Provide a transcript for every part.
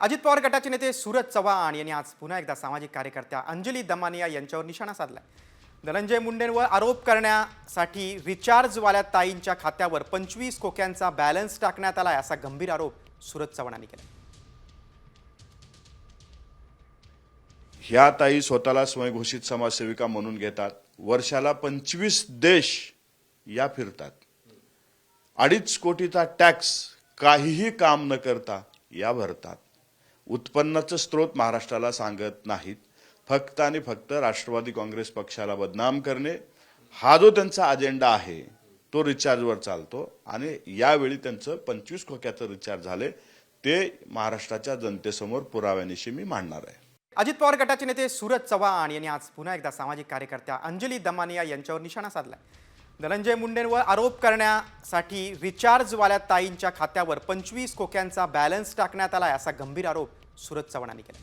अजित पवार गटाचे नेते सूरज चव्हाण यांनी आज पुन्हा एकदा सामाजिक कार्यकर्त्या अंजली दमानिया यांच्यावर निशाणा साधलाय। धनंजय मुंडेंवर आरोप करण्यासाठी रिचार्जवाल्या ताईंच्या खात्यावर 25 कोक्यांचा बॅलन्स टाकण्यात आलाय असा गंभीर आरोप सूरज चव्हाणांनी केला। ह्या ताई स्वतःला स्वयंघोषित समाजसेविका म्हणून घेतात। वर्षाला 25 देश या फिरतात। 2.5 कोटीचा टॅक्स काहीही काम न करता या भरतात। उत्पन्नाचा स्रोत महाराष्ट्राला सांगत नाहीत। फक्त आणि फक्त राष्ट्रवादी काँग्रेस पक्षाला बदनाम करणे हा जो त्यांचा अजेंडा आहे तो रिचार्जवर चालतो। आणि यावेळी त्यांचं 25 खोक्याचं रिचार्ज झाले ते महाराष्ट्राच्या जनतेसमोर पुराव्यानिशी मी मांडणार आहे। अजित पवार गटाचे नेते सूरज चव्हाण यांनी आज पुन्हा एकदा सामाजिक कार्यकर्त्या अंजली दमानिया यांच्यावर निशाणा साधलाय। धनंजय मुंडेंवर आरोप करण्यासाठी रिचार्जवाल्या ताईंच्या खात्यावर 25 कोक्यांचा बॅलन्स टाकण्यात आलाय असा गंभीर आरोप सूरज चव्हाणांनी केला।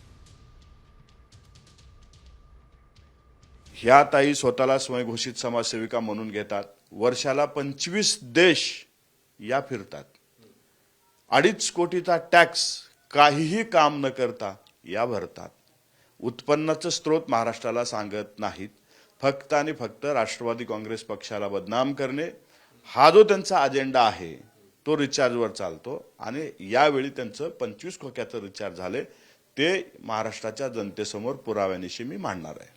ह्या ताई स्वतःला स्वयंघोषित समाजसेविका म्हणून घेतात। वर्षाला 25 देश या फिरतात। 2.5 कोटीचा टॅक्स काहीही काम न करता या भरतात। उत्पन्नाचा स्रोत महाराष्ट्राला सांगत नाहीत। फक्त आणि फक्त राष्ट्रवादी काँग्रेस पक्षाला बदनाम करणे हा जो त्यांचा अजेंडा आहे तो रिचार्जवर चालतो। आणि यावेळी त्यांचं 25 खोक्याचं रिचार्ज झाले ते महाराष्ट्राच्या जनतेसमोर पुराव्यानिशी मी मांडणार आहे।